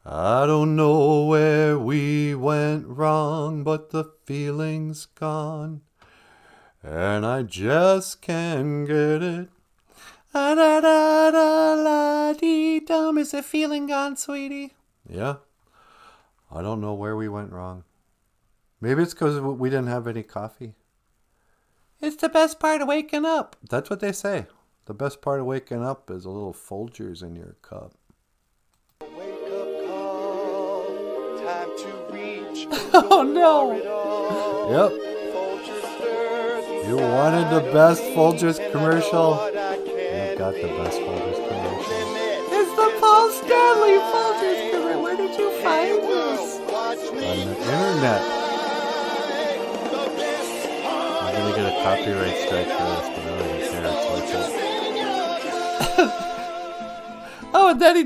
I don't know where we went wrong, but the feeling's gone, and I just can't get it. Ah, da da da la dee dum. Is the feeling gone, sweetie? Yeah, I don't know where we went wrong. Maybe it's because we didn't have any coffee. It's the best part of waking up. That's what they say. The best part of waking up is a little Folgers in your cup. Wake up call, time to reach. Oh no! Yep. You wanted the best Folgers commercial? You got the best Folgers commercial. It's the Paul Stanley Folgers commercial. Where did you find this? On the internet. I'm gonna get a copyright strike for this, but I don't even care. It's worth it. Oh, and then he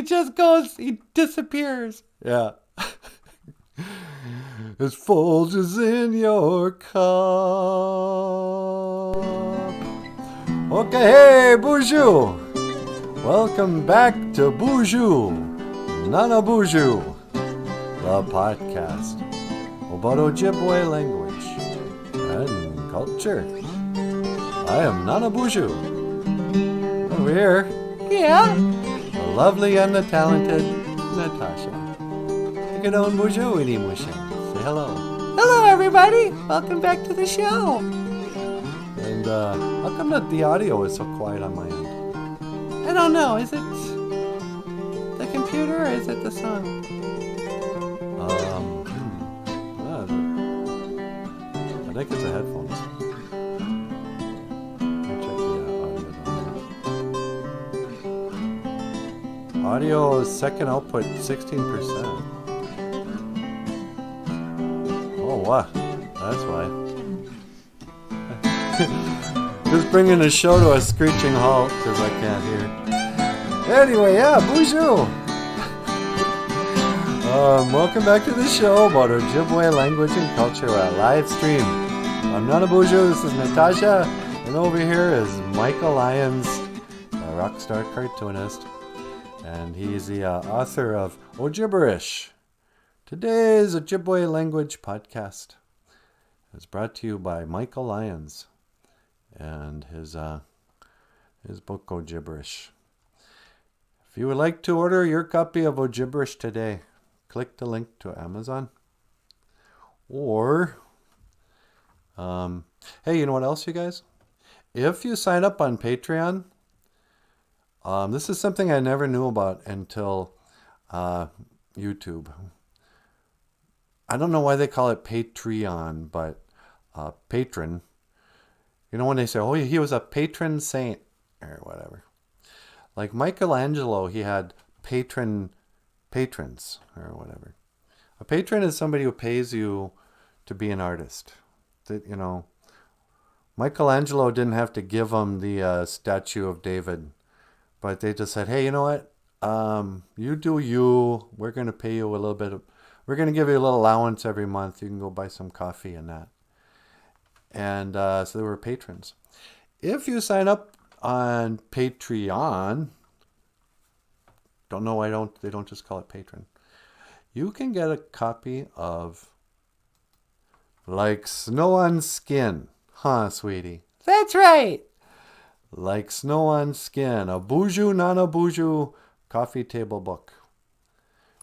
just goes, he disappears. Yeah. It's Folgers in your cup. Okay, hey, BOOZHOO. Welcome back to BOOZHOO NANABOOZHOO, the podcast about Ojibwe language and culture. I am NANABOOZHOO. Over here, yeah, the lovely and the talented Natasha. Take it on BOOZHOO ini mushin. Say hello. Hello, everybody. Welcome back to the show. And how come that the audio is so quiet on my end? I don't know. Is it the computer or is it the song? I think it's the headphones. Let me check the audio. Second output 16%. Oh wow, that's why. Just bringing the show to a screeching halt because I can't hear. Anyway, yeah, BOOZHOO. Welcome back to the show about Ojibwe language and culture, a live stream. I'm NANABOOZHOO, this is Natasha, and over here is Michael Lyons, a rock star cartoonist, and he's the author of OJIBERISH. Today's Ojibwe language podcast is brought to you by Michael Lyons and his book OJIBERISH. If you would like to order your copy of OJIBERISH today, click the link to Amazon. Or, hey, you know what else, you guys? If you sign up on Patreon, this is something I never knew about until YouTube. I don't know why they call it Patreon, but patron. You know when they say, oh, he was a patron saint, or whatever. Like Michelangelo, he had patrons, or whatever. A patron is somebody who pays you to be an artist. That, you know, Michelangelo didn't have to give him the statue of David, but they just said, hey, you know what? You do you. We're going to pay you a little bit of, we're going to give you a little allowance every month. You can go buy some coffee and that. And so they were patrons. If you sign up on Patreon, don't know why they don't just call it patron. You can get a copy of Like Snow on Skin. Huh, sweetie? That's right. Like Snow on Skin, a BOOZHOO NANABOOZHOO coffee table book.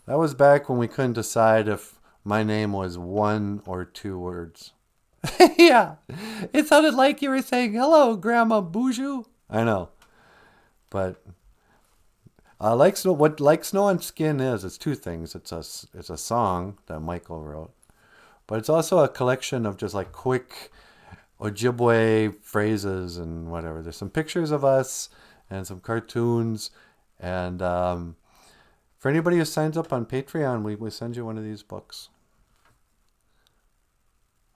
That was back when we couldn't decide if my name was one or two words. Yeah, it sounded like you were saying, hello, Grandma BOOZHOO. I know. But Like Snow on Skin is, it's two things. It's a song that Michael wrote. But it's also a collection of just like quick Ojibwe phrases and whatever. There's some pictures of us and some cartoons. And for anybody who signs up on Patreon, we send you one of these books.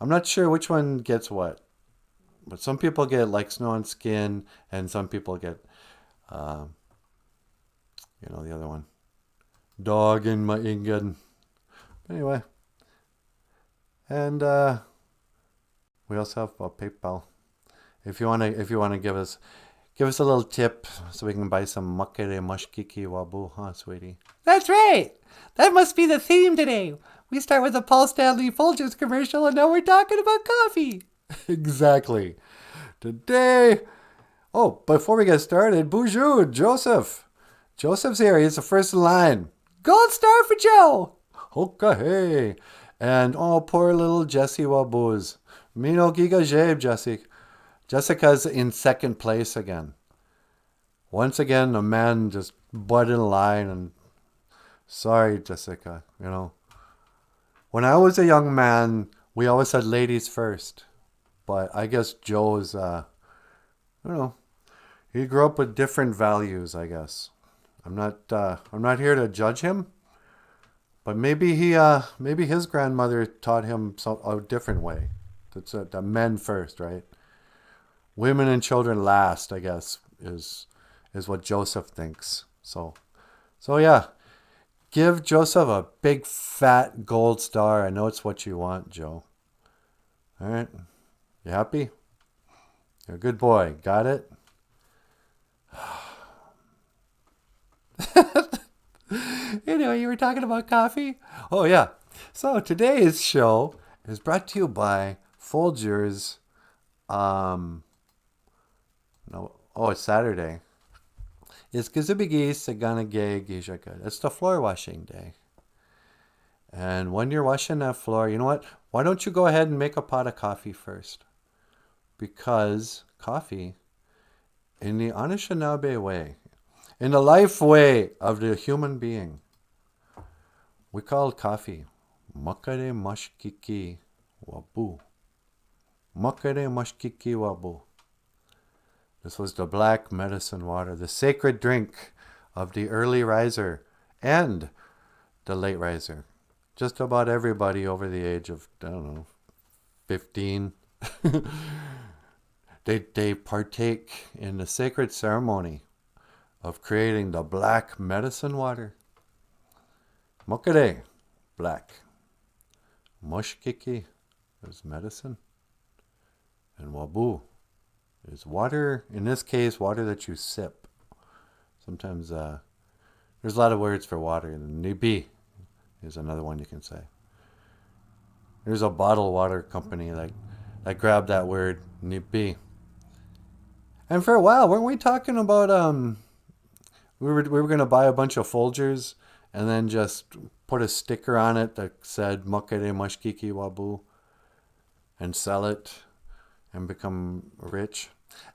I'm not sure which one gets what. But some people get Like Snow on Skin, and some people get, the other one. Dog in my Ingen. Anyway. And we also have PayPal. If you wanna give us, Give us a little tip so we can buy some makere mashkiki wabu, huh, sweetie? That's right. That must be the theme today. We start with a Paul Stanley Folgers commercial, and now we're talking about coffee. Exactly. Today, oh, before we get started, bonjour, Joseph. Joseph's here. He's the first in line. Gold star for Joe. Okay. And oh, poor little Jessie Wabooz. Mino giga jebe, Jessie. Jessica's in second place again. Once again, a man just butt in line, and sorry, Jessica, you know. When I was a young man, we always said ladies first. But I guess Joe's, he grew up with different values, I guess. I'm not here to judge him, but maybe maybe his grandmother taught him a different way. That's the men first, right? Women and children last, I guess, is what Joseph thinks. So yeah, give Joseph a big fat gold star. I know it's what you want, Joe. All right, you happy? You're a good boy. Got it? Anyway, you were talking about coffee? Oh, yeah. So today's show is brought to you by Folgers. It's Saturday. It's Gizibigi Saganage Gijaka. It's the floor washing day. And when you're washing that floor, you know what? Why don't you go ahead and make a pot of coffee first? Because coffee, in the Anishinaabe way, in the life way of the human being, we call coffee makare mashkiki wabu. Makare mashkiki wabu. This was the black medicine water, the sacred drink of the early riser and the late riser. Just about everybody over the age of, 15. They partake in the sacred ceremony of creating the black medicine water. Mokere, black. Moshkiki is medicine. And wabu is water, in this case, water that you sip. Sometimes there's a lot of words for water. Nibi is another one you can say. There's a bottled water company that grabbed that word, nibi. And for a while, weren't we talking about we were going to buy a bunch of Folgers and then just put a sticker on it that said Makere Mashkiki Wabu and sell it and become rich?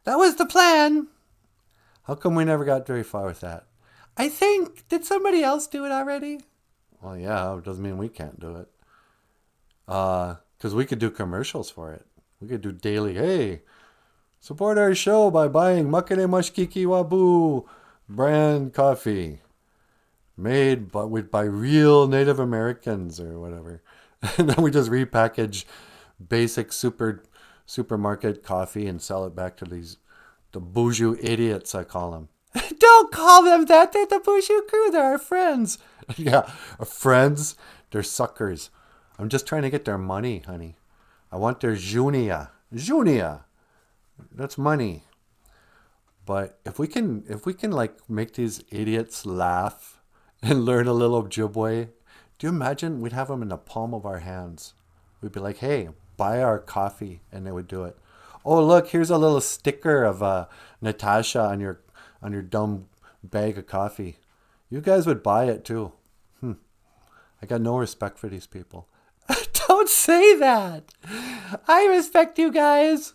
That was the plan. How come we never got very far with that? I think, did somebody else do it already? Well, yeah, it doesn't mean we can't do it. Because we could do commercials for it. We could do daily, hey, support our show by buying Makere Mashkiki Wabu brand coffee made by real Native Americans or whatever. And then we just repackage basic supermarket coffee and sell it back to the BOOZHOO idiots, I call them. Don't call them that. They're the BOOZHOO crew. They're our friends. Yeah, our friends, they're suckers. I'm just trying to get their money, honey. I want their junia. Junia. That's money. But if we can like make these idiots laugh and learn a little Ojibwe, do you imagine we'd have them in the palm of our hands? We'd be like, hey, buy our coffee, and they would do it. Oh, look, here's a little sticker of Natasha on your dumb bag of coffee. You guys would buy it too. I got no respect for these people. Don't say that. I respect you guys.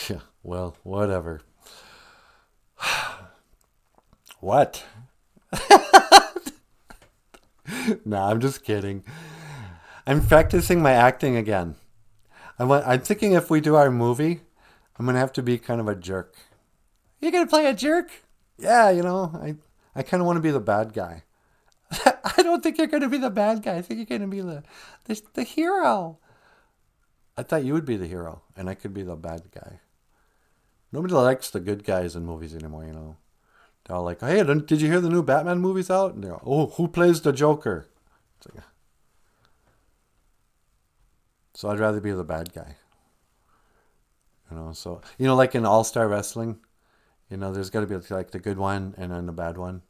Yeah, well, whatever. What? Nah, I'm just kidding. I'm practicing my acting again. I'm thinking if we do our movie, I'm going to have to be kind of a jerk. You're going to play a jerk? Yeah, I kind of want to be the bad guy. I don't think you're going to be the bad guy. I think you're going to be the hero. I thought you would be the hero, and I could be the bad guy. Nobody likes the good guys in movies anymore, They're all like, hey, did you hear the new Batman movie's out? And they're like, oh, who plays the Joker? It's like, so I'd rather be the bad guy. So, like in All-Star Wrestling, You know, there's got to be like the good one and then the bad one.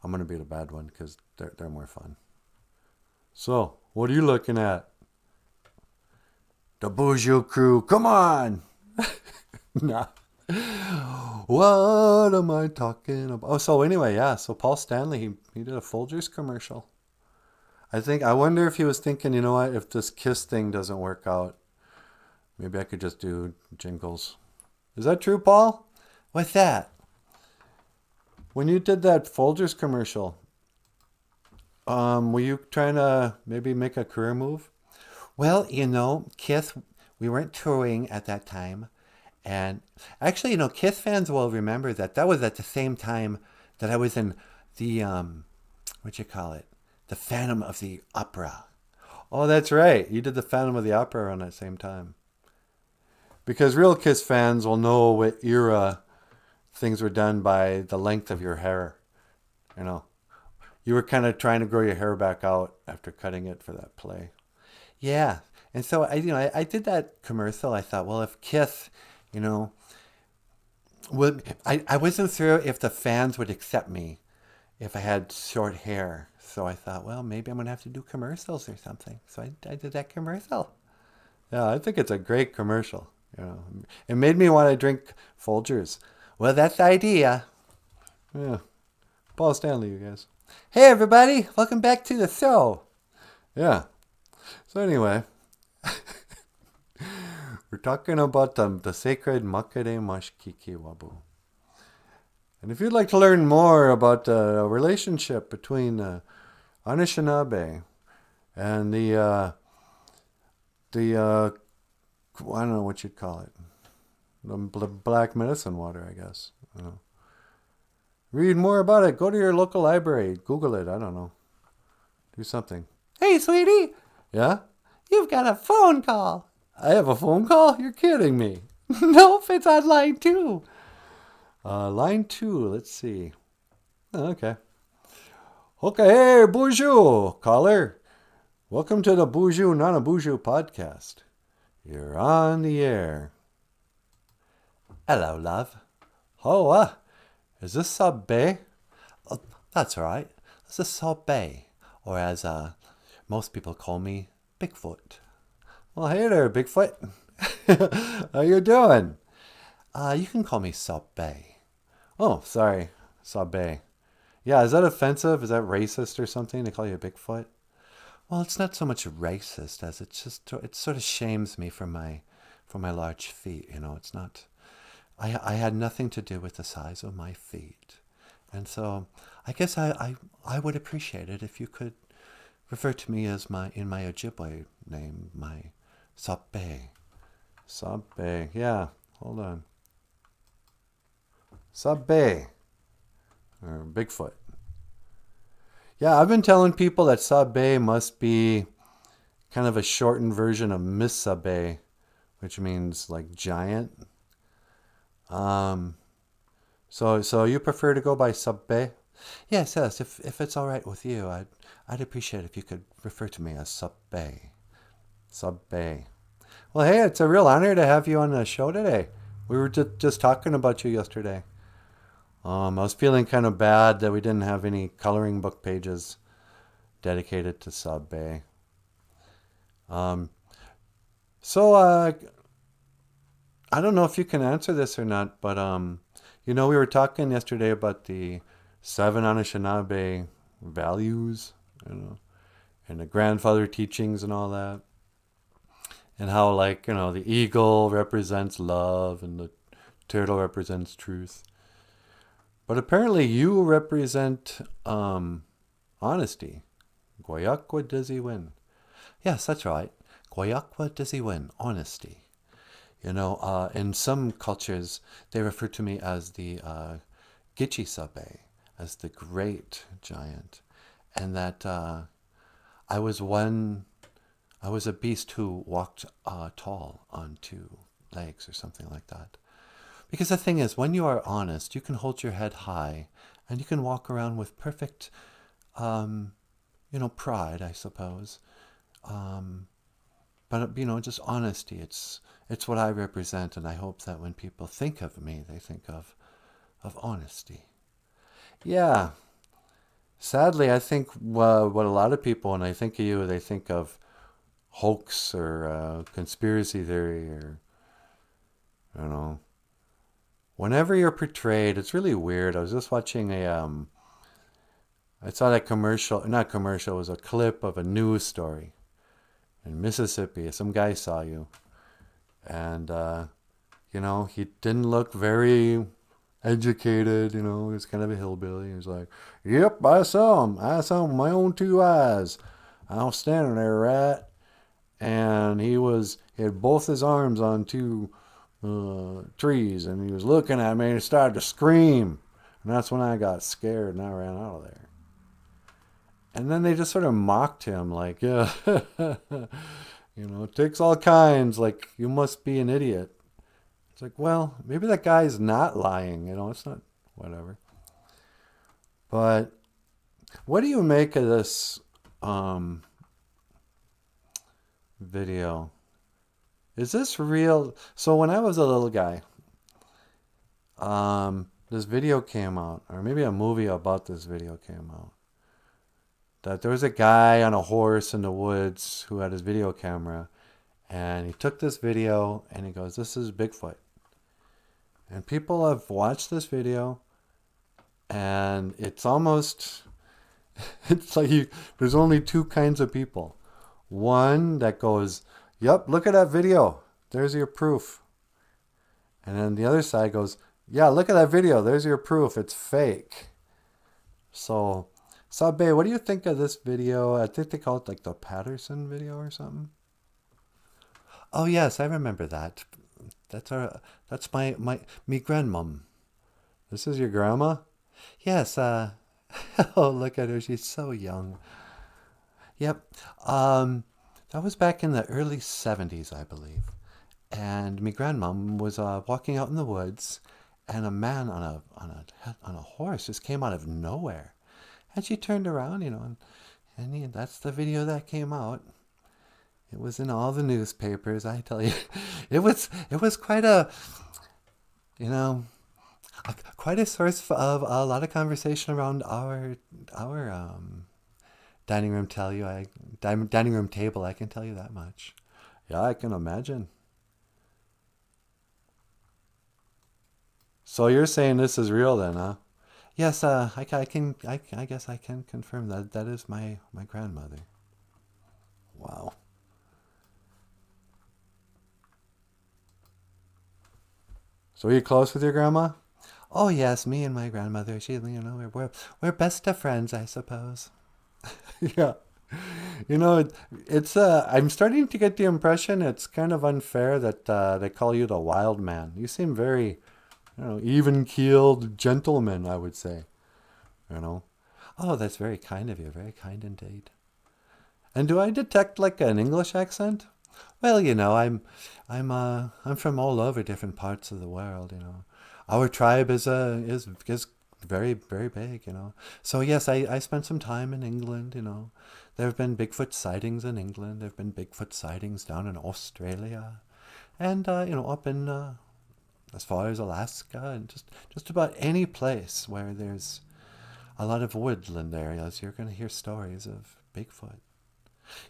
I'm going to be the bad one because they're more fun. So, what are you looking at? The BOOZHOO crew, come on! Nah. What am I talking about? Oh, so anyway, yeah. So Paul Stanley, he did a Folgers commercial. I wonder if he was thinking, you know what, if this Kiss thing doesn't work out, maybe I could just do jingles. Is that true, Paul? What's that? When you did that Folgers commercial, were you trying to maybe make a career move? Well, Kiss, we weren't touring at that time. And actually, Kiss fans will remember that was at the same time that I was in the, what you call it? The Phantom of the Opera. Oh, that's right. You did the Phantom of the Opera around that same time. Because real Kiss fans will know what era things were done by the length of your hair. You know, you were kind of trying to grow your hair back out after cutting it for that play. Yeah. And so I did that commercial. I thought, well, if Kiss, I wasn't sure if the fans would accept me if I had short hair. So I thought, well, maybe I'm going to have to do commercials or something. So I did that commercial. Yeah, I think it's a great commercial. It made me want to drink Folgers. Well, that's the idea. Yeah. Paul Stanley, you guys. Hey, everybody. Welcome back to the show. Yeah. So anyway, we're talking about the sacred Makere Mashkiki Wabu. And if you'd like to learn more about the relationship between Anishinaabe and the I don't know what you'd call it, the black medicine water, I guess. Read more about it. Go to your local library. Google it. I don't know. Do something. Hey, sweetie. Yeah? You've got a phone call. I have a phone call? You're kidding me. Nope, it's on line 2. Line 2, let's see. Oh, okay. Okay, hey, BOOZHOO, caller. Welcome to the BOOZHOO NANABOOZHOO podcast. You're on the air. Hello, love. Oh, is this Sub-Bay? Oh, that's right. This is Sub-Bay, or as most people call me, Bigfoot. Well, hey there, Bigfoot. How you doing? You can call me Sub-Bay. Oh, sorry, Sub-Bay. Yeah, is that offensive? Is that racist or something to call you a Bigfoot? Well, it's not so much racist as it sort of shames me for my large feet. It's not. I had nothing to do with the size of my feet, and so I guess I would appreciate it if you could refer to me as in my Ojibwe name, my Sub-Bay. Sub-Bay, yeah. Hold on. Sub-Bay. Or Bigfoot. Yeah, I've been telling people that Sub-Bay must be kind of a shortened version of Miss Sub-Bay, which means like giant. So you prefer to go by Sub-Bay? Yes. If it's all right with you, I'd appreciate if you could refer to me as Sub-Bay. Sub-Bay. Well, hey, it's a real honor to have you on the show today. We were just talking about you yesterday. I was feeling kind of bad that we didn't have any coloring book pages dedicated to Sub-Bay. So I don't know if you can answer this or not, but we were talking yesterday about the 7 Anishinaabe values, and the grandfather teachings and all that. And how, the eagle represents love and the turtle represents truth. But apparently you represent honesty. Goyakwa Diziwin. Yes, that's right. Goyakwa Diziwin, honesty. In some cultures, they refer to me as the Gitchi Sub-Bay, as the great giant. And that I was a beast who walked tall on 2 legs or something like that. Because the thing is, when you are honest, you can hold your head high and you can walk around with perfect, pride, I suppose. But, just honesty, it's what I represent. And I hope that when people think of me, they think of of honesty. Yeah, sadly, I think what a lot of people, when they think of you, they think of hoax or conspiracy theory or, you know. Whenever you're portrayed, it's really weird. I was just watching I saw that commercial, not commercial, it was a clip of a news story in Mississippi. Some guy saw you, and he didn't look very educated. He was kind of a hillbilly. He was like, "Yep, I saw him. I saw him with my own two eyes. I was standing there, right, and he had both his arms on two trees, and he was looking at me, and he started to scream, and that's when I got scared and I ran out of there." And then they just sort of mocked him, like, yeah, it takes all kinds, like, you must be an idiot. It's like, well, maybe that guy's not lying, it's not, whatever. But what do you make of this video? Is this real? So when I was a little guy, this video came out, or maybe a movie about this video came out. That there was a guy on a horse in the woods who had his video camera, and he took this video and he goes, "This is Bigfoot." And people have watched this video, and it's almost, it's like there's only two kinds of people. One that goes, "Yep, look at that video. There's your proof." And then the other side goes, "Yeah, look at that video. There's your proof. It's fake." So, Sabe, what do you think of this video? I think they call it like the Patterson video or something. Oh yes, I remember that. That's my grandmom. This is your grandma? Yes, oh, look at her. She's so young. Yep. That was back in the early 70s, I believe. And my grandmom was walking out in the woods, and a man on a horse just came out of nowhere. And she turned around, and that's the video that came out. It was in all the newspapers, I tell you. It was quite quite a source of a lot of conversation around our dining room dining room table, I can tell you that much. Yeah, I can imagine. So you're saying this is real then, huh? Yes, I guess I can confirm that is my grandmother. Wow. So are you close with your grandma? Oh yes, me and my grandmother. We're best of friends, I suppose. Yeah. It's I'm starting to get the impression it's kind of unfair that they call you the wild man. You seem very, even-keeled gentleman, I would say. Oh, that's very kind of you. Very kind indeed. And do I detect like an English accent? Well, I'm from all over different parts of the world. Our tribe is very, very big. So yes, I spent some time in England. There have been Bigfoot sightings in England. There have been Bigfoot sightings down in Australia, and up in as far as Alaska, and just about any place where there's a lot of woodland areas, you're going to hear stories of Bigfoot.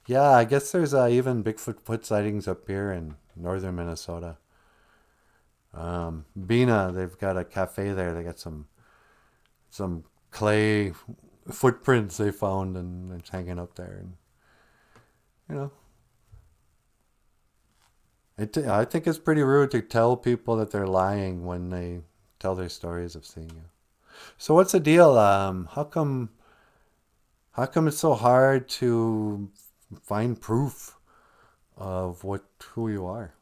Yeah, I guess there's even Bigfoot sightings up here in northern Minnesota. Bina, they've got a cafe there. They got some clay footprints they found, and it's hanging up there. And, I think it's pretty rude to tell people that they're lying when they tell their stories of seeing you. So what's the deal? How come it's so hard to find proof of who you are?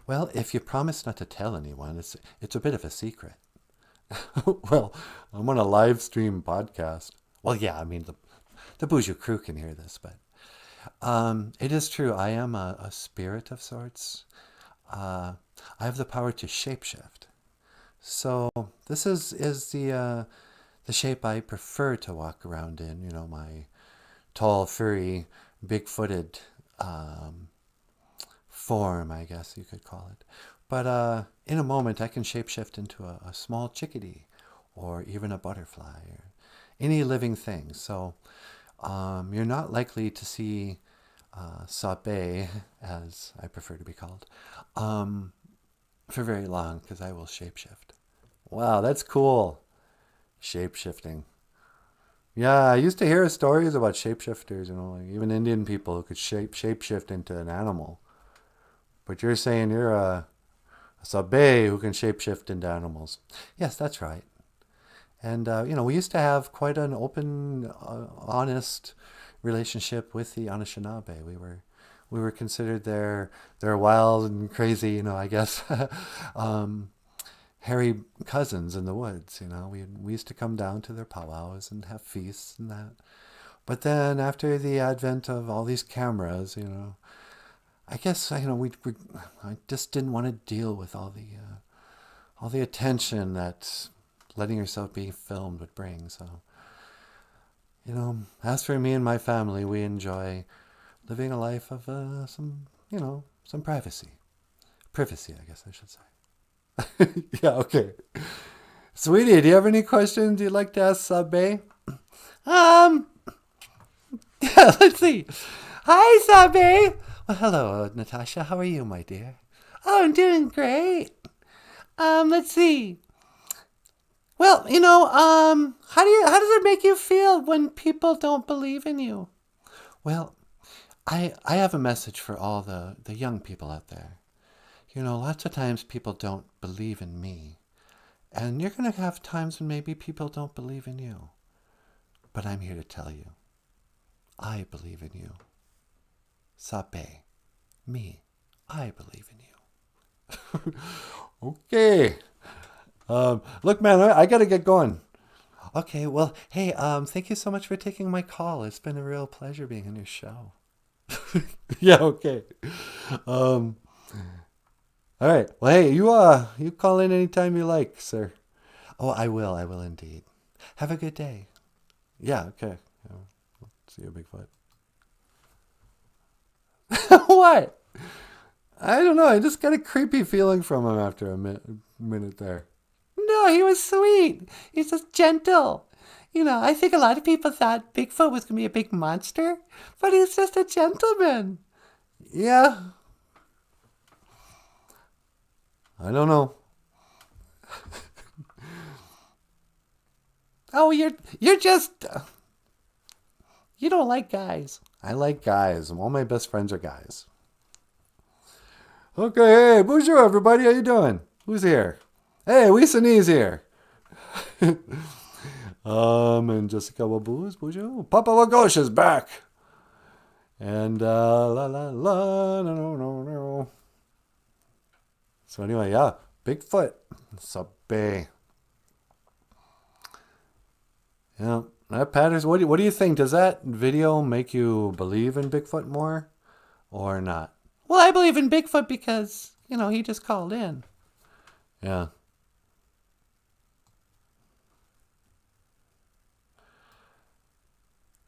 Well, if you promise not to tell anyone, it's a bit of a secret. Well, I'm on a live stream podcast. Well, yeah, I mean the BOOZHOO crew can hear this, but it is true. I am a spirit of sorts. I have the power to shapeshift. So this is the shape I prefer to walk around in. My tall, furry, big-footed form, I guess you could call it. But in a moment, I can shapeshift into a small chickadee or even a butterfly or any living thing. So you're not likely to see Sabe, as I prefer to be called, for very long because I will shapeshift. Wow, that's cool. Shapeshifting. Yeah, I used to hear stories about shapeshifters, like even Indian people who could shapeshift into an animal. But you're saying you're a Sabe who can shapeshift into animals. Yes, that's right. And we used to have quite an open, honest relationship with the Anishinaabe. We were considered their wild and crazy, I guess, hairy cousins in the woods. We used to come down to their powwows and have feasts and that. But then after the advent of all these cameras, I guess I just didn't want to deal with all the attention that letting yourself be filmed would bring. So, as for me and my family, we enjoy living a life of some privacy. Privacy, I guess I should say. Yeah, okay. Sweetie, do you have any questions you'd like to ask Sabe? Let's see. Hi, Sabe. Well, hello, Natasha. How are you, my dear? Oh, I'm doing great. Let's see. Well, how does it make you feel when people don't believe in you? Well, I have a message for all the young people out there. Lots of times people don't believe in me. And you're going to have times when maybe people don't believe in you. But I'm here to tell you, I believe in you. Sape, me, I believe in you. Okay. Look, man, I got to get going. Okay, well, hey, thank you so much for taking my call. It's been a real pleasure being on your show. Yeah, okay. All right. Well, hey, you call in anytime you like, sir. Oh, I will indeed. Have a good day. Yeah, okay. Yeah, see you, Bigfoot. What? I don't know. I just got a creepy feeling from him after a minute there. No, he was sweet. He's just gentle. I think a lot of people thought Bigfoot was going to be a big monster, but he's just a gentleman. Yeah. I don't know. Oh, you're just... you don't like guys. I like guys. All my best friends are guys. Okay, hey, bonjour, everybody. How you doing? Who's here? Hey, Wisanese here. And Jessica Waboos, bonjour. Papa Wagosh is back. And la la la, no. So anyway, yeah, Bigfoot. Sabe. Yeah, that Patterson. What do you think? Does that video make you believe in Bigfoot more, or not? Well, I believe in Bigfoot because he just called in. Yeah.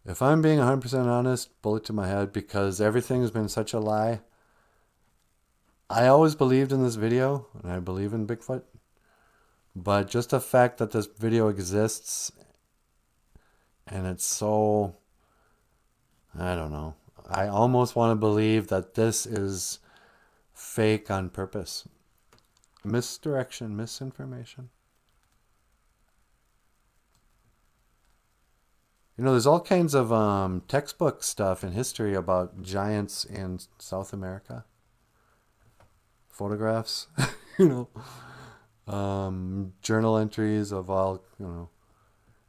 If I'm being 100% honest, bullet to my head, because everything has been such a lie. I always believed in this video, and I believe in Bigfoot. But just the fact that this video exists, and it's so, I don't know. I almost want to believe that this is fake on purpose. Misdirection, misinformation. There's all kinds of textbook stuff in history about giants in South America. Photographs, journal entries of all,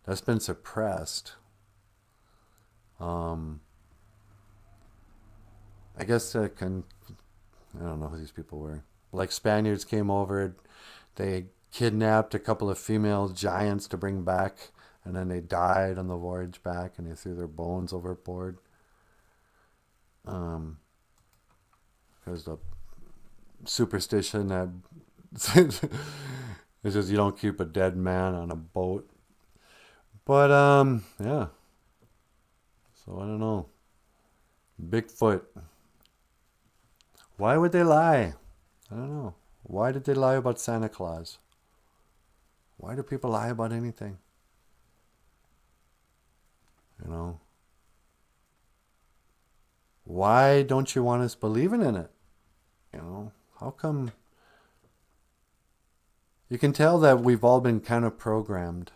that's been suppressed. I guess I don't know who these people were. Like Spaniards came over, they kidnapped a couple of female giants to bring back, and then they died on the voyage back, and they threw their bones overboard. Because the superstition that it's just you don't keep a dead man on a boat. But yeah. So I don't know. Bigfoot. Why would they lie? I don't know. Why did they lie about Santa Claus? Why do people lie about anything? You know? Why don't you want us believing in it? You know? How come? You can tell that we've all been kind of programmed.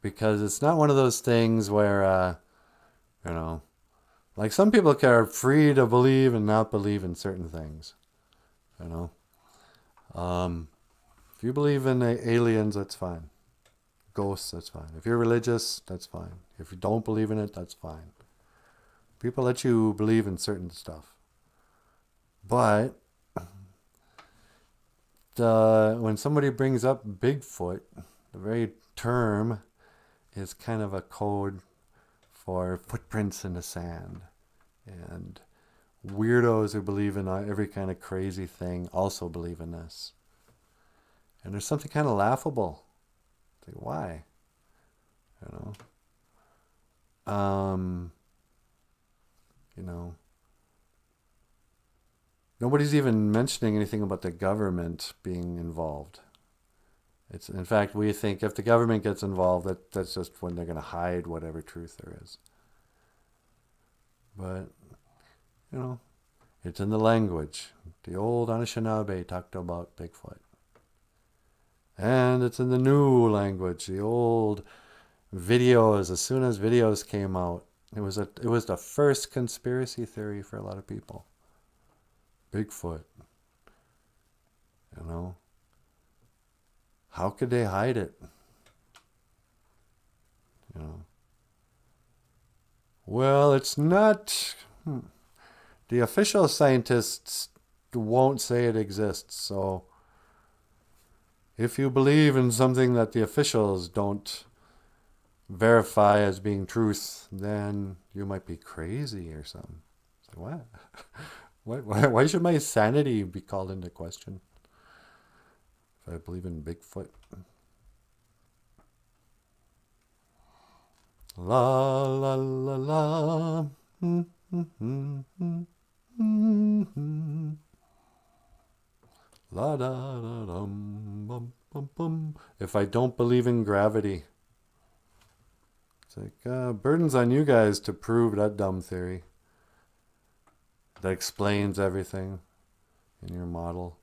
Because it's not one of those things where, you know, like some people are free to believe and not believe in certain things. You know? If you believe in aliens, that's fine. Ghosts, that's fine. If you're religious, that's fine. If you don't believe in it, that's fine. People let you believe in certain stuff. But when somebody brings up Bigfoot, the very term is kind of a code for footprints in the sand. And weirdos who believe in every kind of crazy thing also believe in this. And there's something kind of laughable. It's like, why? You know? You know, nobody's even mentioning anything about the government being involved. It's, in fact, we think if the government gets involved, that's just when they're going to hide whatever truth there is. But, you know, it's in the language. The old Anishinaabe talked about Bigfoot. And it's in the new language. The old videos, as soon as videos came out, it was the first conspiracy theory for a lot of people. Bigfoot. You know? How could they hide it? You know? Well, it's not... The official scientists won't say it exists, so if you believe in something that the officials don't verify as being truth, then you might be crazy or something. It's like, what? Why should my sanity be called into question if I believe in Bigfoot? La la la la. La da da dum bum bum bum. If I don't believe in gravity, it's like burdens on you guys to prove that dumb theory that explains everything in your model.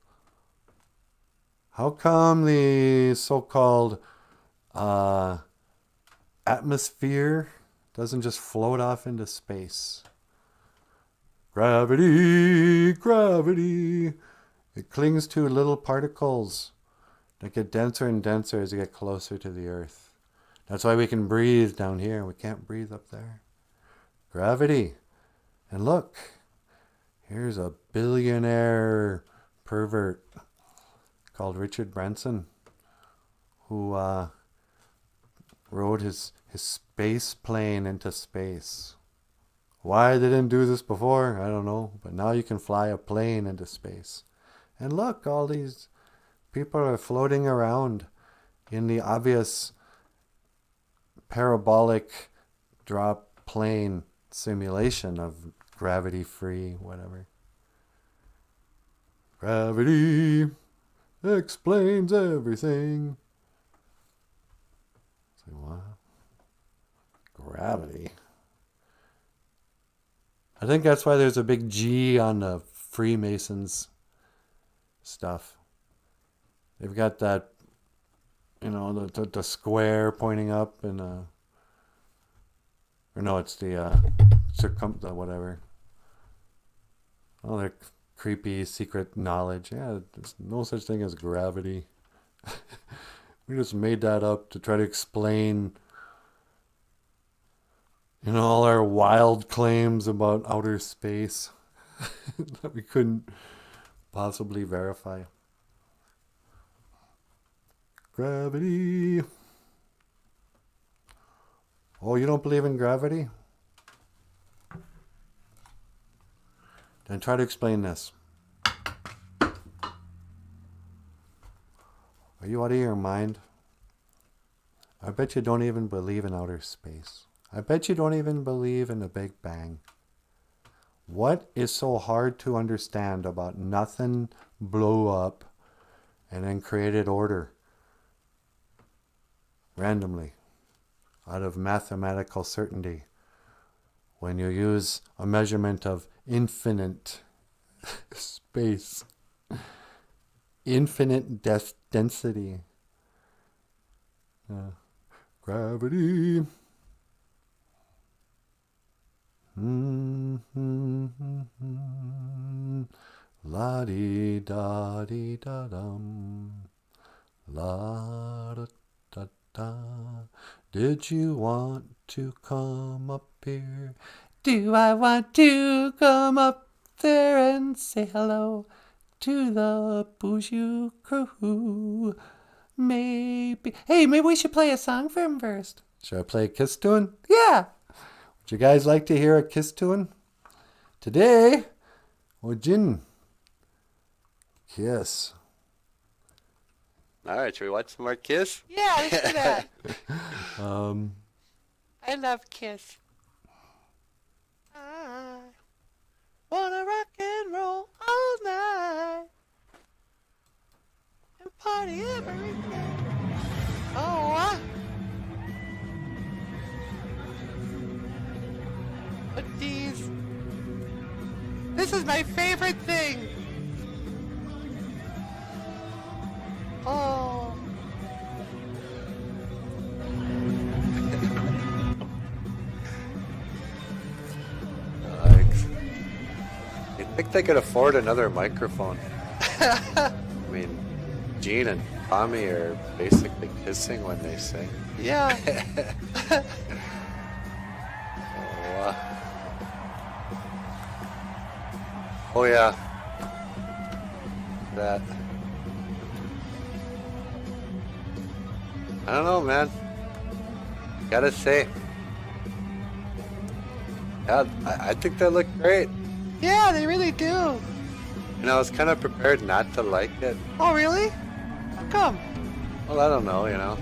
How come the so-called atmosphere doesn't just float off into space? Gravity, gravity. It clings to little particles that get denser and denser as you get closer to the Earth. That's why we can breathe down here. We can't breathe up there. Gravity. And look, here's a billionaire pervert called Richard Branson who rode his space plane into space. Why they didn't do this before, I don't know. But now you can fly a plane into space. And look, all these people are floating around in the obvious parabolic drop plane simulation of gravity-free, whatever. Gravity explains everything. Say what? Gravity. I think that's why there's a big G on the Freemasons stuff. They've got that, you know, the square pointing up and or no, it's the whatever. Oh, they're creepy secret knowledge. Yeah, there's no such thing as gravity. We just made that up to try to explain, you know, all our wild claims about outer space that we couldn't possibly verify. Gravity. Oh, you don't believe in gravity? Then try to explain this. Are you out of your mind? I bet you don't even believe in outer space. I bet you don't even believe in the Big Bang. What is so hard to understand about nothing blew up and then created order randomly out of mathematical certainty when you use a measurement of infinite space, infinite density, gravity. La di da di da dum. La da da da. Did you want to come up here? Do I want to come up there and say hello to the BOOZHOO crew? Maybe. Hey, maybe we should play a song for him first. Should I play a kiss tune? Yeah. Would you guys like to hear a kiss tune? Today, Ojin. Kiss. All right, should we watch some more Kiss? Yeah, let's do that. I love Kiss. I wanna rock and roll all night and party every day. Oh, but these. This is my favorite thing. Oh. I think they could afford another microphone. I mean, Gene and Tommy are basically kissing when they sing. Yeah. Oh yeah. That. I don't know, man. Gotta say. Yeah, I think they look great. Yeah, they really do. And I was kind of prepared not to like it. Oh, really? How come? Well, I don't know, you know.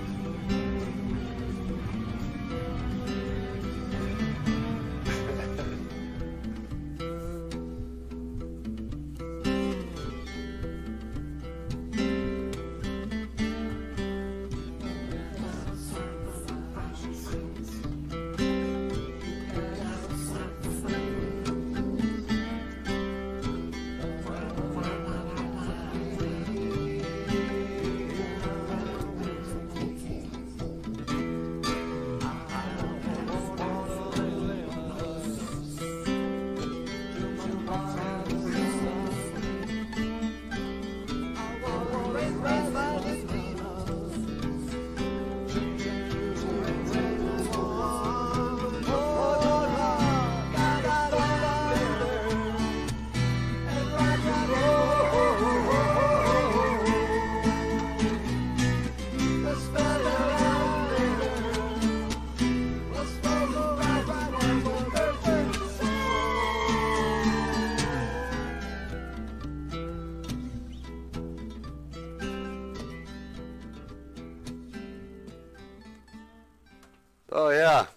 Oh yeah.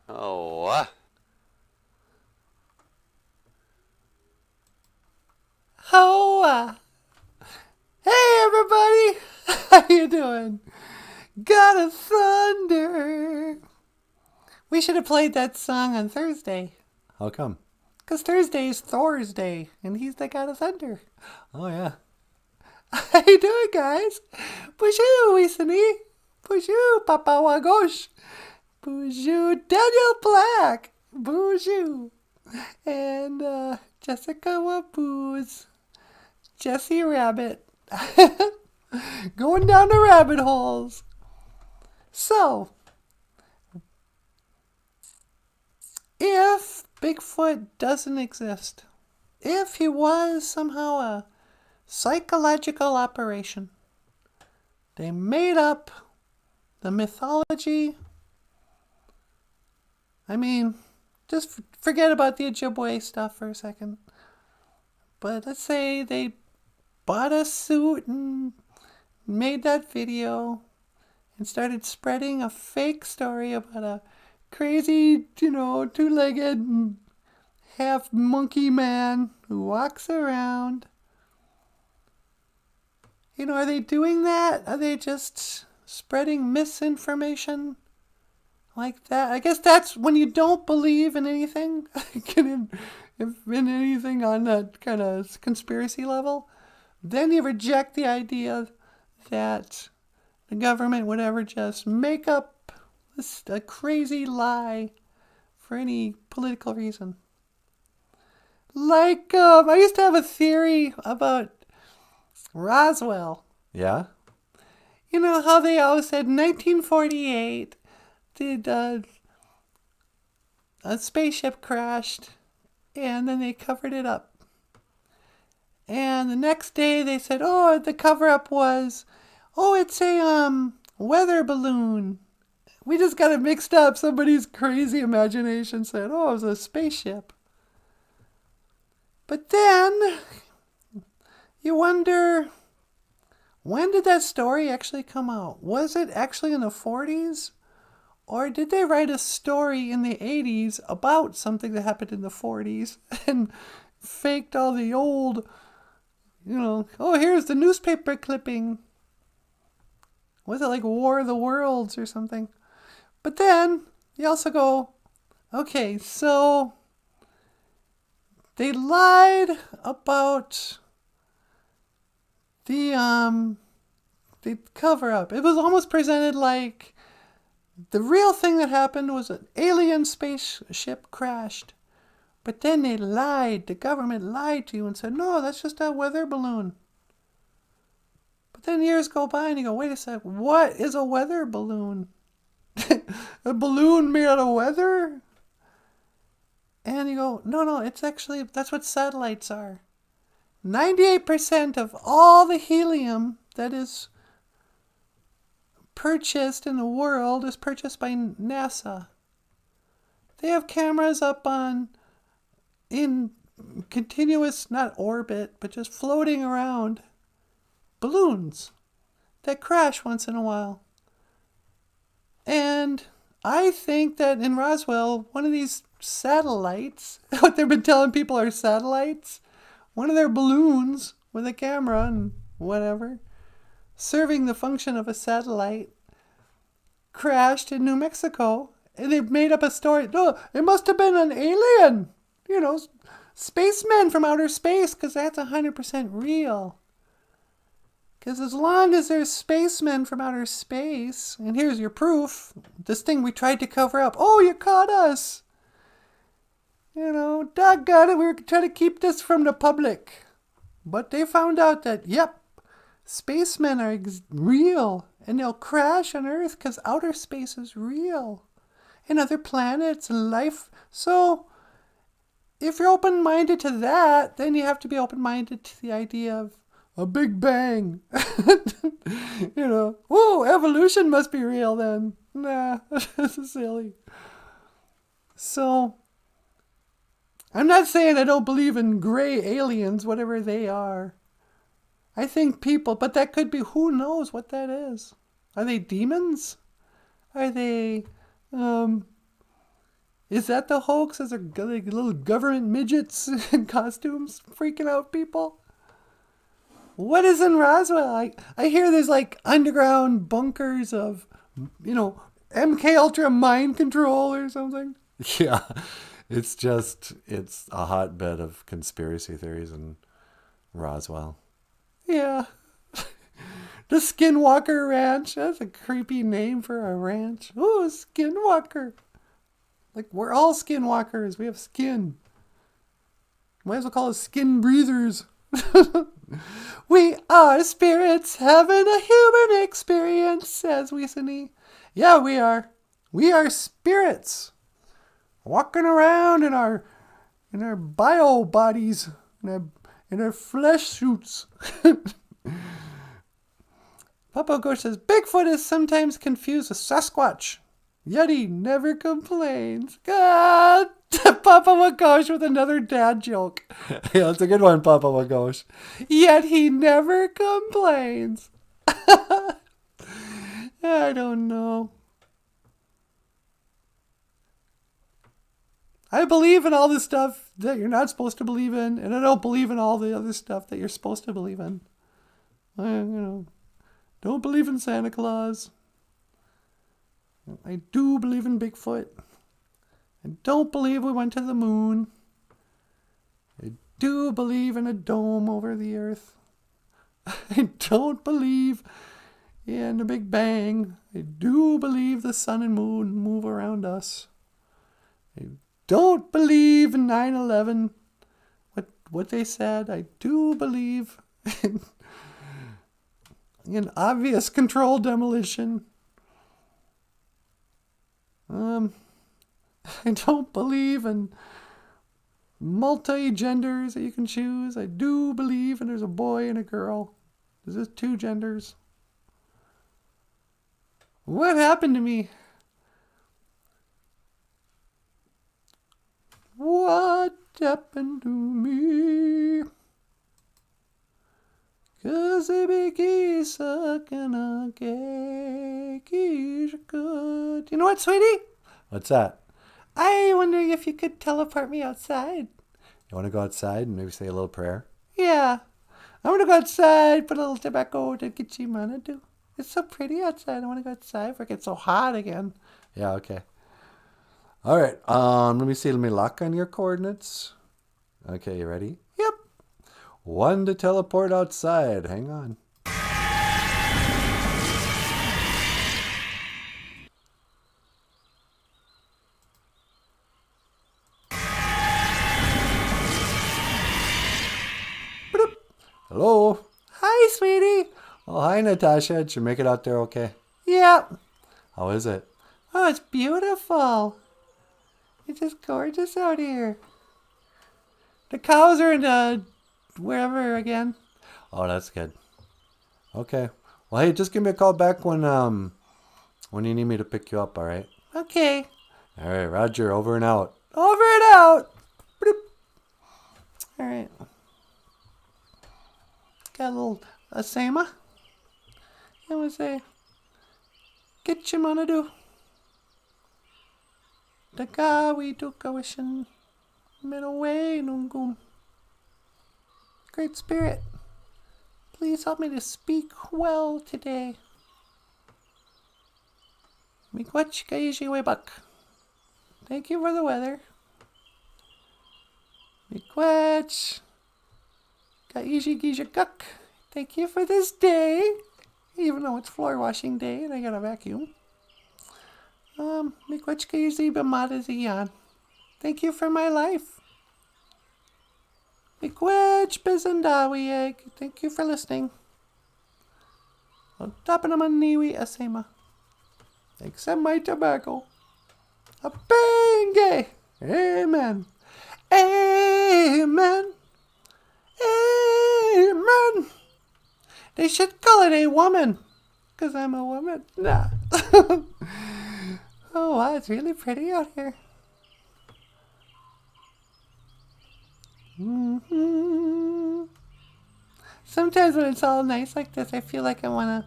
Oh. Oh, hey everybody, how you doing? Got a thunder. We should have played that song on Thursday. How come? 'Cause Thursday's Thor's Day, and he's the god of thunder. Oh, yeah. How you doing, guys? Bonjour, Wisani. Bonjour, Papa Wagosh. Bonjour, Daniel Black. Bonjour. And Jessica Wabooz. Jesse Rabbit. Going down the rabbit holes. So, if Bigfoot doesn't exist, if he was somehow a psychological operation, they made up the mythology. I mean, just forget about the Ojibwe stuff for a second. But let's say they bought a suit and made that video and started spreading a fake story about a crazy, two-legged half monkey man who walks around are they doing that? Are they just spreading misinformation like that? I guess that's when you don't believe in anything, in anything on that kind of conspiracy level, then you reject the idea that the government would ever just make up a crazy lie for any political reason. Like, I used to have a theory about Roswell. Yeah? You know how they always said 1948 did a spaceship crashed, and then they covered it up. And the next day they said, oh, the cover-up was, oh, it's a weather balloon. We just got it mixed up. Somebody's crazy imagination said, oh, it was a spaceship. But then you wonder, when did that story actually come out? Was it actually in the 40s? Or did they write a story in the 80s about something that happened in the 40s and faked all the old, oh, here's the newspaper clipping. Was it like War of the Worlds or something? But then you also go, okay, so they lied about the cover up. It was almost presented like the real thing that happened was an alien spaceship crashed. But then they lied. The government lied to you and said, no, that's just a weather balloon. But then years go by and you go, wait a sec, what is a weather balloon? A balloon made out of weather? And you go, no, it's actually, that's what satellites are. 98% of all the helium that is purchased in the world is purchased by NASA. They have cameras up in continuous, not orbit, but just floating around balloons that crash once in a while. And I think that in Roswell, one of these satellites, what they've been telling people are satellites, one of their balloons with a camera and whatever, serving the function of a satellite, crashed in New Mexico. And they've made up a story. No, it must have been an alien. Spacemen from outer space, because that's 100% real. Because as long as there's spacemen from outer space, and here's your proof, this thing we tried to cover up. Oh, you caught us. Doggone it, we were trying to keep this from the public. But they found out that, yep, spacemen are real. And they'll crash on Earth because outer space is real. And other planets and life. So, if you're open-minded to that, then you have to be open-minded to the idea of a Big Bang. Oh, evolution must be real then. Nah, this is silly. So, I'm not saying I don't believe in gray aliens, whatever they are. I think people, but that could be, who knows what that is. Are they demons? Are they, is that the hoax? Is there like little government midgets in costumes freaking out people? What is in Roswell? I hear there's like underground bunkers of, MK Ultra mind control or something. Yeah. It's a hotbed of conspiracy theories in Roswell. Yeah. The Skinwalker Ranch. That's a creepy name for a ranch. Oh, Skinwalker. Like, we're all skinwalkers. We have skin. Might as well call us skin breathers. We are spirits having a human experience, says Weasley. Yeah, we are. We are spirits. Walking around in our bio bodies, in our flesh suits. Papa Wagosh says, Bigfoot is sometimes confused with Sasquatch, yet he never complains. God, Papa Wagosh with another dad joke. Yeah, that's a good one, Papa Wagosh. Yet he never complains. I don't know. I believe in all the stuff that you're not supposed to believe in, and I don't believe in all the other stuff that you're supposed to believe in. don't believe in Santa Claus. I do believe in Bigfoot. I don't believe we went to the moon. I do believe in a dome over the earth. I don't believe in the Big Bang. I do believe the sun and moon move around us. I don't believe in 9/11. What they said. I do believe in obvious controlled demolition. I don't believe in multi-genders that you can choose. I do believe in there's a boy and a girl. There's just 2 genders. What happened to me? What happened to me? 'Cause they be geese sucking a geese good. You know what, sweetie? What's that? I wonder if you could teleport me outside. You want to go outside and maybe say a little prayer? Yeah. I want to go outside, put a little tobacco to get you manado. It's so pretty outside. I want to go outside before it gets so hot again. Yeah, okay. All right. Let me see. Let me lock on your coordinates. Okay, you ready? Yep. 1 to teleport outside. Hang on. Bloop. Hello. Hi, sweetie. Oh, hi, Natasha. Did you make it out there okay? Yep. How is it? Oh, it's beautiful. It's just gorgeous out here. The cows are in wherever again. Oh, that's good. Okay. Well, hey, just give me a call back when you need me to pick you up, all right? Okay. All right, Roger, over and out. Over and out. Bloop. All right. Got a little Asema. I would say, get your manado. Dagawi dukawishan minaway nungum. Great Spirit, please help me to speak well today. Miigwech kaishi webak. Thank you for the weather. Miigwech kaishi gijaguk. Thank you for this day, even though it's floor washing day and I got a vacuum. Miigwech kaishi bamadaziyan. Thank you for my life. Miigwech bizandawi. Thank you for listening. Tapanamaniwi asema. Accept my tobacco. A bang! Amen. Amen. Amen. They should call it a woman. 'Cause I'm a woman. Nah. Oh, wow, it's really pretty out here. Sometimes when it's all nice like this, I feel like I wanna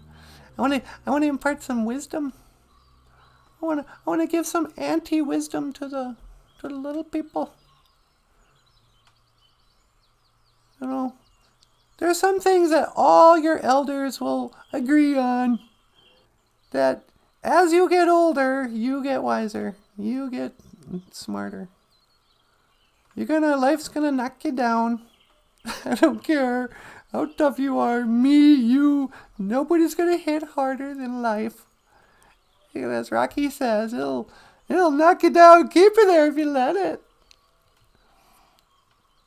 impart some wisdom. I wanna give some anti-wisdom to the little people. You know, there are some things that all your elders will agree on. That as you get older, you get wiser. You get smarter. Life's gonna knock you down. I don't care how tough you are. Me, you, nobody's gonna hit harder than life. As Rocky says, it'll knock you down. Keep you there if you let it.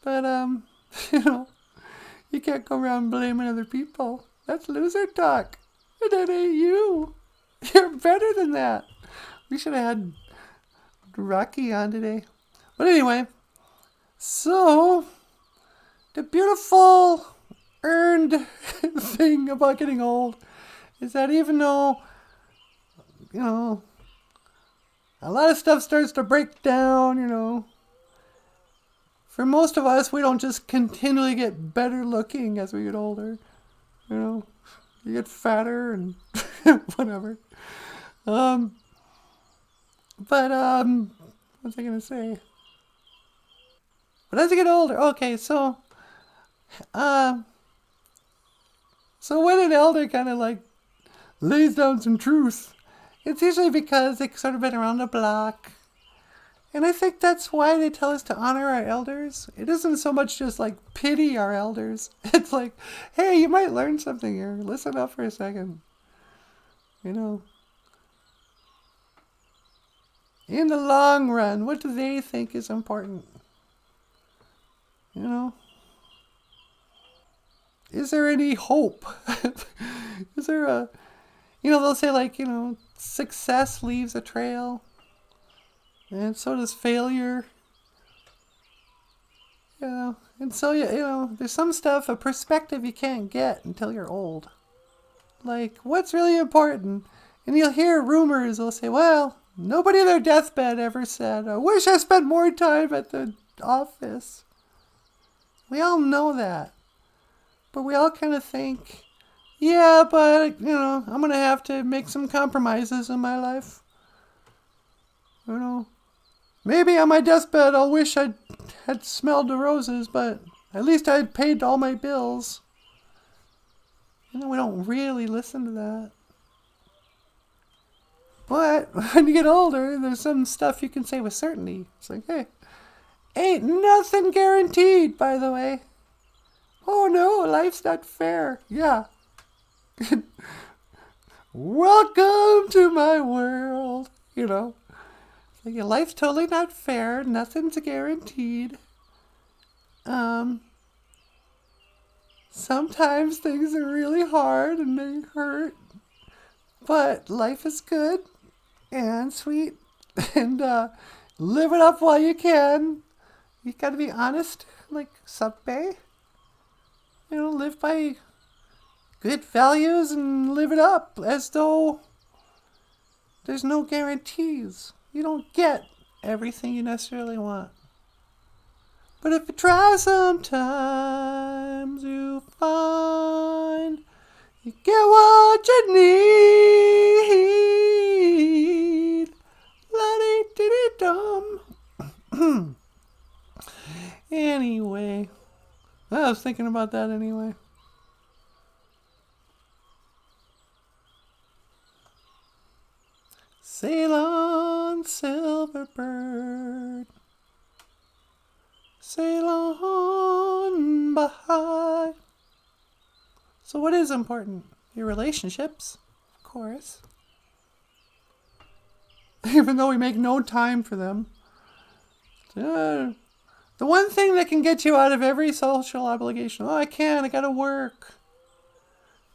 But you can't go around blaming other people. That's loser talk. That ain't you. You're better than that. We should have had Rocky on today. But anyway, so the beautiful earned thing about getting old is that even though, a lot of stuff starts to break down, for most of us, we don't just continually get better looking as we get older. You get fatter and whatever. What was I going to say? But as I get older, okay, so So when an elder kind of like lays down some truth, it's usually because they've sort of been around the block. And I think that's why they tell us to honor our elders. It isn't so much just like pity our elders. It's like, hey, you might learn something here. Listen up for a second. You know, in the long run, what do they think is important? You know, is there any hope? Is there a, you know, they'll say like, you know, success leaves a trail. And so does failure. You know, and so, you know, there's some stuff, a perspective you can't get until you're old. Like, what's really important? And you'll hear rumors, they'll say, well, nobody on their deathbed ever said, I wish I spent more time at the office. We all know that. But we all kind of think, yeah, but, you know, I'm going to have to make some compromises in my life. You know, maybe on my deathbed I'll wish I had smelled the roses, but at least I paid all my bills. You know, we don't really listen to that. But when you get older, there's some stuff you can say with certainty. It's like, hey, ain't nothing guaranteed, by the way. Oh no, life's not fair. Yeah. Welcome to my world. You know, like, your life's totally not fair. Nothing's guaranteed. Sometimes things are really hard and they hurt. But life is good and sweet. And live it up while you can. You gotta be honest, like Subway. You know, live by good values and live it up as though there's no guarantees. You don't get everything you necessarily want. But if you try sometimes, you find you get what you need. La-dee-dee-dee-dum. Anyway, I was thinking about that anyway. Sail on, silver bird. Sail on by. So what is important? Your relationships, of course. Even though we make no time for them. The one thing that can get you out of every social obligation. Oh, I gotta work.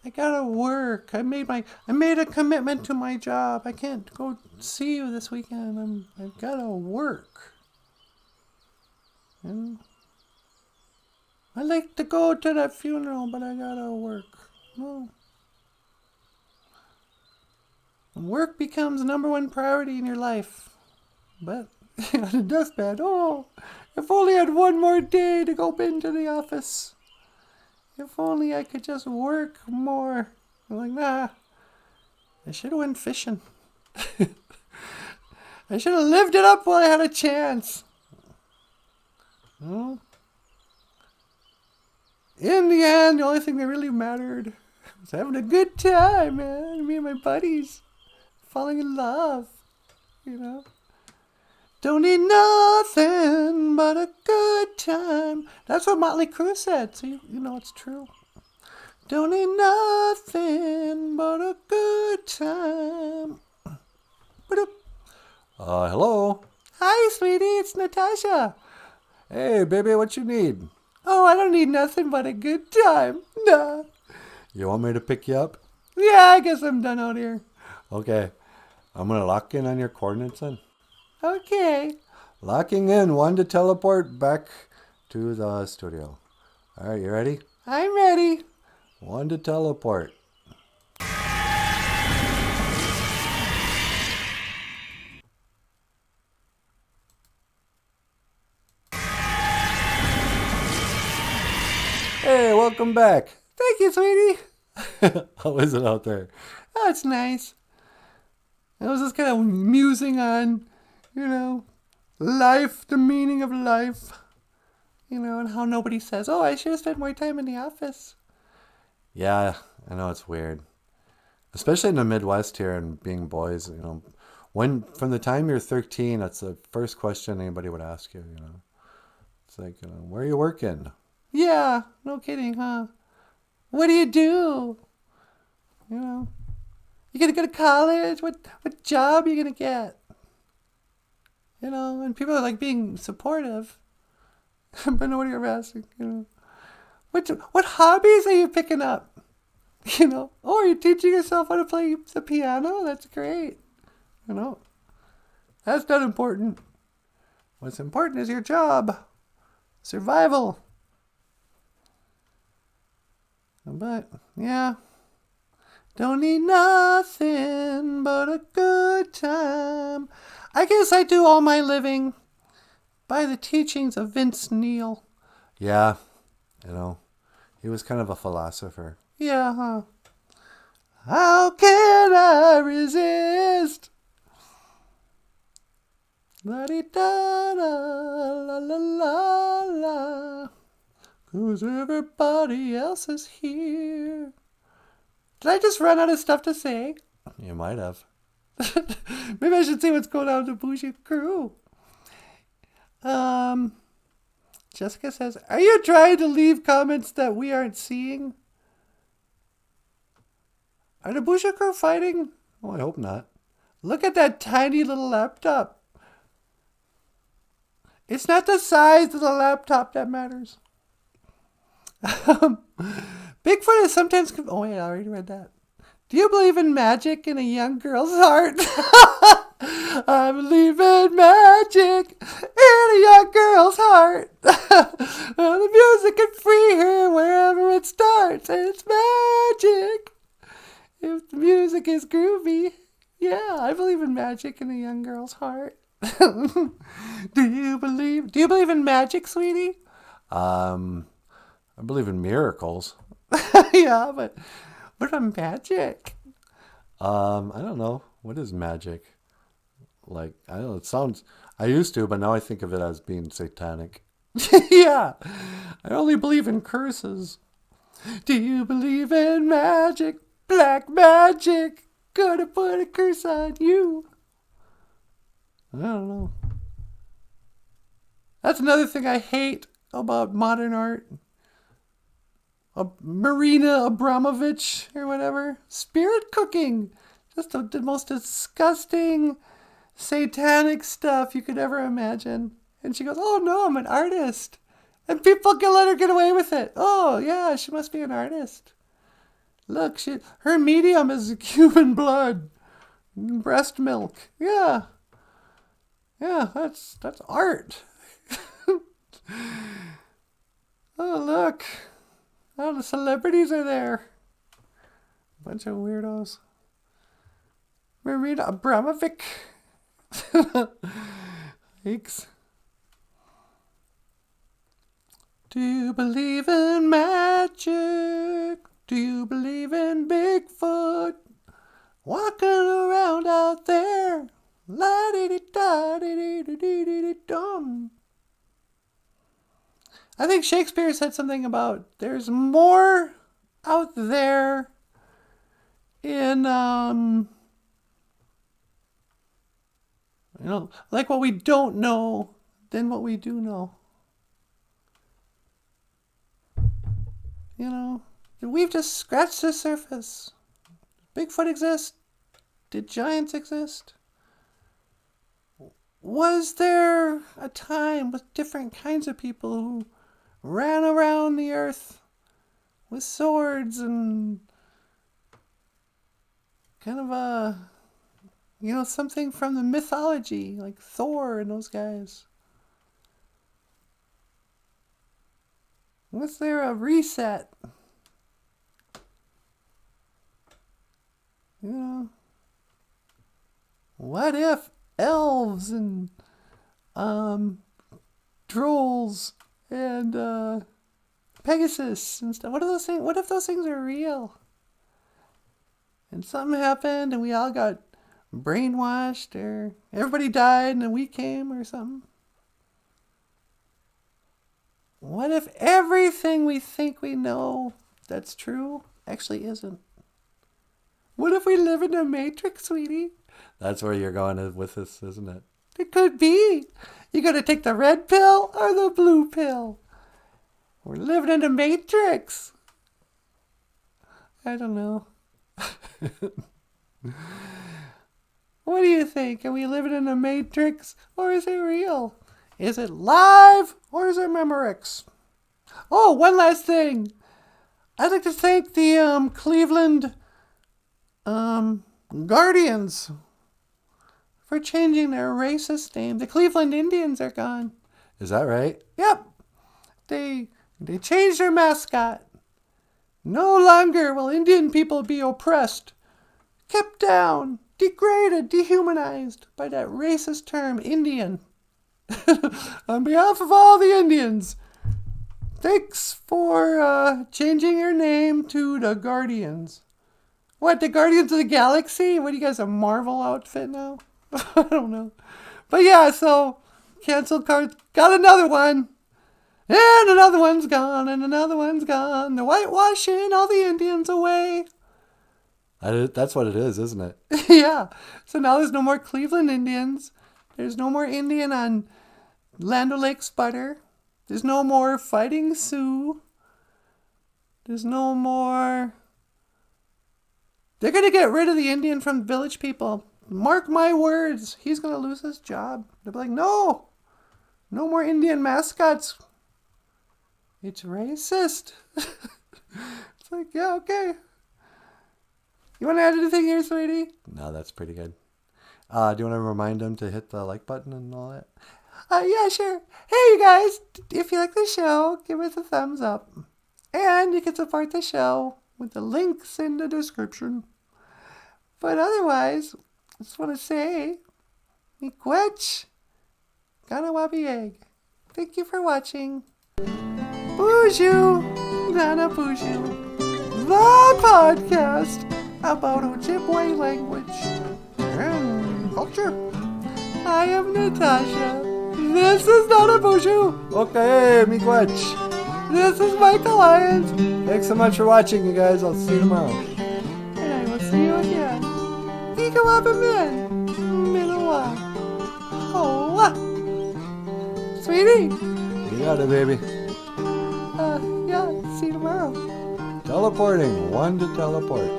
I gotta work. I made a commitment to my job. I can't go see you this weekend. I've gotta work. And I'd like to go to that funeral, but I gotta work. Well, work becomes number one priority in your life. But on a deathbed, oh, if only I had one more day to go into the office. If only I could just work more. I'm like, nah, I should have went fishing. I should have lived it up while I had a chance. Well, in the end, the only thing that really mattered was having a good time, man. Me and my buddies falling in love, you know. Don't need nothing but a good time. That's what Motley Crue said, so you know it's true. Don't need nothing but a good time. Hello. Hi, sweetie, it's Natasha. Hey, baby, what you need? Oh, I don't need nothing but a good time. Nah. You want me to pick you up? Yeah, I guess I'm done out here. Okay. I'm going to lock in on your coordinates then. Okay. Locking in, one to teleport back to the studio. All right, you ready? I'm ready. One to teleport. Hey, welcome back. Thank you, sweetie. How is it out there? Oh, it's nice. I was just kind of musing on, you know, life, the meaning of life. You know, and how nobody says, oh, I should have spent more time in the office. Yeah, I know it's weird. Especially in the Midwest here and being boys, you know. When from the time you're 13, that's the first question anybody would ask you, you know. It's like, you know, where are you working? Yeah, no kidding, huh? What do you do? You know, you gonna go to college? What job are you gonna get? You know, and people are like being supportive. But nobody ever asks, you know, what hobbies are you picking up? You know, oh, you're teaching yourself how to play the piano? That's great. You know, that's not important. What's important is your job, survival. But, yeah, don't need nothing but a good time. I guess I do all my living by the teachings of Vince Neil. Yeah, you know, he was kind of a philosopher. Yeah, huh? How can I resist? La-di-da-da, la-la-la-la. 'Cause everybody else is here. Did I just run out of stuff to say? You might have. Maybe I should see what's going on with the BOOZHOO crew. Jessica says, are you trying to leave comments that we aren't seeing? Are the BOOZHOO crew fighting? Oh, I hope not. Look at that tiny little laptop. It's not the size of the laptop that matters. Bigfoot is sometimes... Oh, wait, I already read that. Do you believe in magic in a young girl's heart? I believe in magic in a young girl's heart. The music can free her wherever it starts. It's magic. If the music is groovy. Yeah, I believe in magic in a young girl's heart. Do you believe in magic, sweetie? I believe in miracles. Yeah, but what about magic? I don't know. What is magic? Like, I don't know, it sounds... I used to, but now I think of it as being satanic. Yeah, I only believe in curses. Do you believe in magic? Black magic. Gonna put a curse on you. I don't know. That's another thing I hate about modern art. Marina Abramovich or whatever. Spirit cooking. Just the most disgusting, satanic stuff you could ever imagine. And she goes, oh no, I'm an artist. And people can let her get away with it. Oh yeah, she must be an artist. Look, her medium is human blood. Breast milk. Yeah. Yeah, that's art. Oh, look. Oh, the celebrities are there. Bunch of weirdos. Marina Abramovic. Thanks. Do you believe in magic? Do you believe in Bigfoot? Walking around out there. La-di-di-da-di-di-di-di-di-dum. I think Shakespeare said something about there's more out there in, like what we don't know than what we do know. You know, we've just scratched the surface. Did Bigfoot exist? Did giants exist? Was there a time with different kinds of people who ran around the earth with swords and kind of something from the mythology, like Thor and those guys? Was there a reset? You know, what if elves and trolls and Pegasus and stuff? What are those things? What if those things are real? And something happened and we all got brainwashed, or everybody died and then we came or something? What if everything we think we know that's true actually isn't. What if we live in a matrix, sweetie? That's where you're going with this, isn't it? It could be. You gotta take the red pill or the blue pill. We're living in a matrix. I don't know. What do you think? Are we living in a matrix or is it real? Is it live or is it Memorex? Oh, one last thing. I'd like to thank the Cleveland Guardians for changing their racist name. The Cleveland Indians are gone. Is that right? Yep. They changed their mascot. No longer will Indian people be oppressed, kept down, degraded, dehumanized by that racist term, Indian. On behalf of all the Indians, thanks for changing your name to the Guardians. What, the Guardians of the Galaxy? What, are you guys, a Marvel outfit now? I don't know. But yeah, so, canceled cards. Got another one. And another one's gone, and another one's gone. They're whitewashing all the Indians away. That's what it is, isn't it? Yeah. So now there's no more Cleveland Indians. There's no more Indian on Land O'Lakes butter. There's no more Fighting Sioux. There's no more... They're going to get rid of the Indian from Village People. Mark my words. He's going to lose his job. They'll be like, no. No more Indian mascots. It's racist. It's like, yeah, okay. You want to add anything here, sweetie? No, that's pretty good. Do you want to remind them to hit the like button and all that? Yeah, sure. Hey, you guys, if you like the show, give us a thumbs up. And you can support the show with the links in the description. But otherwise, I just want to say, miigwech, ganawabi egg. Thank you for watching. BOOZHOO NANABOOZHOO, the podcast about Ojibwe language and culture. I am Natasha. This is NANABOOZHOO. Okay, miigwech. This is Michael Lyons. Thanks so much for watching, you guys. I'll see you tomorrow. And I will see you again. Ikawabamin. Minawa. Oh. Sweetie. You got it, baby. Yeah, see you tomorrow. Teleporting. One to teleport.